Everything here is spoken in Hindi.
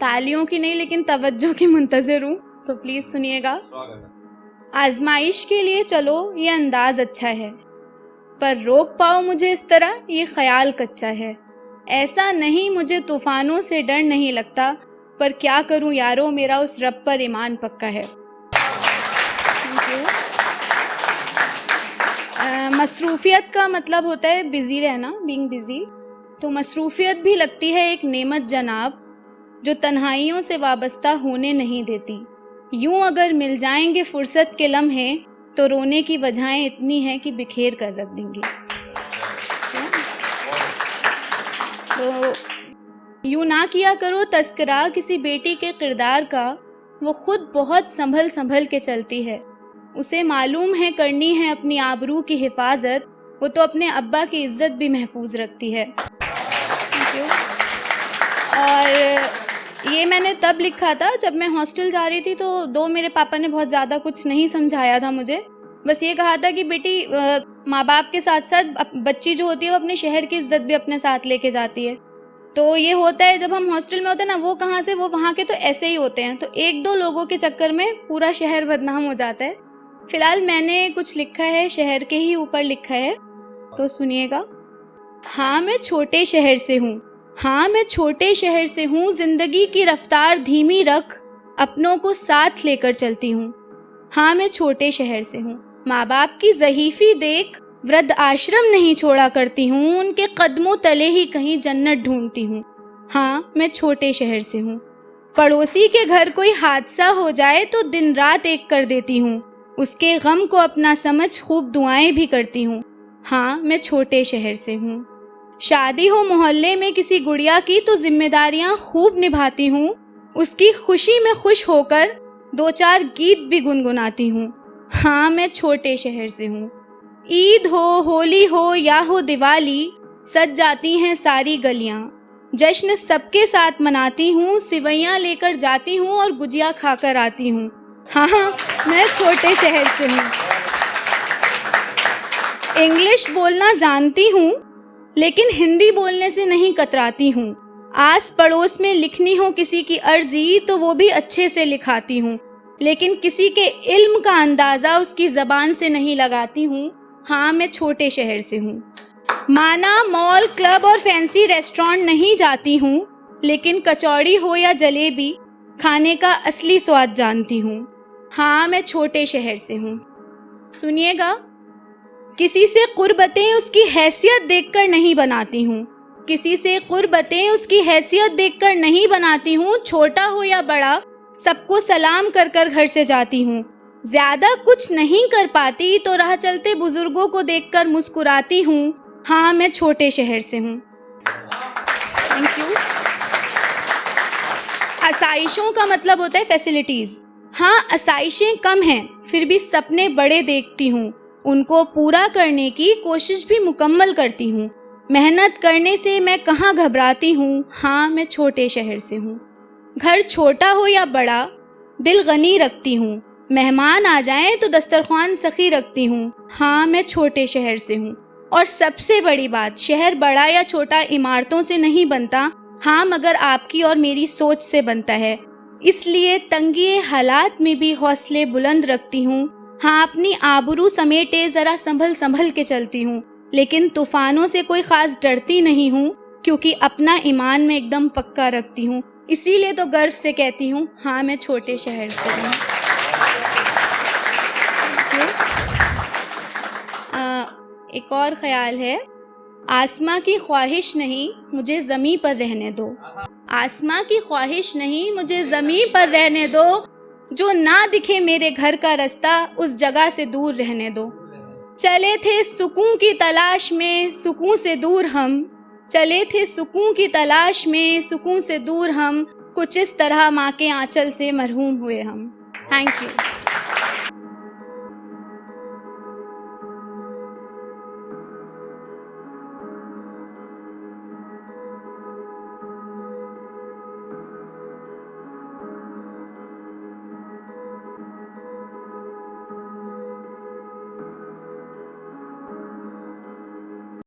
तालियों की नहीं लेकिन तवज्जो की मुंतज़िर हूँ, तो प्लीज़ सुनिएगा। आजमाइश के लिए चलो ये अंदाज अच्छा है, पर रोक पाओ मुझे इस तरह ये ख्याल कच्चा है। ऐसा नहीं मुझे तूफ़ानों से डर नहीं लगता, पर क्या करूँ यारो मेरा उस रब पर ईमान पक्का है। Thank you. मसरूफ़ियत का मतलब होता है बिज़ी रहना, बीइंग बिज़ी। तो मसरूफ़ियत भी लगती है एक नेमत जनाब, जो तन्हाइयों से वाबस्ता होने नहीं देती। यूं अगर मिल जाएंगे फुर्सत के लम्हे, तो रोने की वजहें इतनी हैं कि बिखेर कर रख देंगी। तो यूं ना किया करो तस्करा किसी बेटी के किरदार का, वो खुद बहुत संभल संभल के चलती है। उसे मालूम है करनी है अपनी आबरू की हिफाजत, वो तो अपने अब्बा की इज्जत भी महफूज रखती है। Thank you. और ये मैंने तब लिखा था जब मैं हॉस्टल जा रही थी, तो मेरे पापा ने बहुत ज़्यादा कुछ नहीं समझाया था मुझे, बस ये कहा था कि बेटी माँ बाप के साथ साथ बच्ची जो होती है वो अपने शहर की इज्जत भी अपने साथ लेके जाती है। तो ये होता है जब हम हॉस्टल में होते हैं ना, वो कहाँ से वो वहाँ के तो ऐसे ही होते हैं, तो एक दो लोगों के चक्कर में पूरा शहर बदनाम हो जाता है। फिलहाल मैंने कुछ लिखा है, शहर के ही ऊपर लिखा है, तो सुनिएगा। हाँ मैं छोटे शहर से हूँ, हाँ मैं छोटे शहर से हूँ, जिंदगी की रफ्तार धीमी रख, अपनों को साथ लेकर चलती हूँ। हाँ मैं छोटे शहर से हूँ, माँ बाप की ज़हीफ़ी देख वृद्ध आश्रम नहीं छोड़ा करती हूँ, उनके कदमों तले ही कहीं जन्नत ढूंढती हूँ। हाँ मैं छोटे शहर से हूँ, पड़ोसी के घर कोई हादसा हो जाए तो दिन रात एक कर देती हूँ, उसके गम को अपना समझ खूब दुआएं भी करती हूँ। हाँ मैं छोटे शहर से हूँ, शादी हो मोहल्ले में किसी गुड़िया की तो जिम्मेदारियाँ खूब निभाती हूँ, उसकी खुशी में खुश होकर दो चार गीत भी गुनगुनाती हूँ। हाँ मैं छोटे शहर से हूँ, ईद हो होली हो या हो दिवाली, सज जाती हैं सारी गलियाँ, जश्न सबके साथ मनाती हूँ, सिवैयाँ लेकर जाती हूँ और गुजिया खाकर आती हूँ। हाँ मैं छोटे शहर से हूँ, इंग्लिश बोलना जानती हूँ लेकिन हिंदी बोलने से नहीं कतराती हूँ, आस पड़ोस में लिखनी हो किसी की अर्जी तो वो भी अच्छे से लिखाती हूँ, लेकिन किसी के इल्म का अंदाज़ा उसकी ज़बान से नहीं लगाती हूँ। हाँ मैं छोटे शहर से हूँ, माना मॉल क्लब और फैंसी रेस्टोरेंट नहीं जाती हूँ, लेकिन कचौड़ी हो या जलेबी खाने का असली स्वाद जानती हूँ। हाँ मैं छोटे शहर से हूँ। सुनिएगा, किसी से कुर्बतें उसकी हैसियत देखकर नहीं बनाती हूँ, किसी से कुर्बतें उसकी हैसियत देखकर नहीं बनाती हूँ, छोटा हो या बड़ा सबको सलाम कर कर घर से जाती हूँ, ज्यादा कुछ नहीं कर पाती तो राह चलते बुजुर्गों को देखकर मुस्कुराती हूँ। हाँ मैं छोटे शहर से हूँ। Thank you. आसाइशों का मतलब होता है फैसिलिटीज़। हाँ आसाइशें कम हैं, फिर भी सपने बड़े देखती हूँ, उनको पूरा करने की कोशिश भी मुकम्मल करती हूँ, मेहनत करने से मैं कहाँ घबराती हूँ। हाँ मैं छोटे शहर से हूँ, घर छोटा हो या बड़ा दिल गनी रखती हूँ, मेहमान आ जाएं तो दस्तरख्वान सखी रखती हूँ। हाँ मैं छोटे शहर से हूँ। और सबसे बड़ी बात, शहर बड़ा या छोटा इमारतों से नहीं बनता, हाँ मगर आपकी और मेरी सोच से बनता है, इसलिए तंगी हालात में भी हौसले बुलंद रखती हूँ। हाँ अपनी आबरू समेटे ज़रा संभल संभल के चलती हूँ, लेकिन तूफ़ानों से कोई ख़ास डरती नहीं हूँ, क्योंकि अपना ईमान में एकदम पक्का रखती हूँ, इसीलिए तो गर्व से कहती हूँ हाँ मैं छोटे शहर से हूँ। एक और ख्याल है, आसमां की ख्वाहिश नहीं मुझे ज़मीं पर रहने दो, आसमां की ख्वाहिश नहीं मुझे ज़मीं पर रहने दो, जो ना दिखे मेरे घर का रास्ता उस जगह से दूर रहने दो। चले थे सुकून की तलाश में सुकून से दूर हम, चले थे सुकून की तलाश में सुकून से दूर हम, कुछ इस तरह माँ के आंचल से मरहूम हुए हम। Thank you.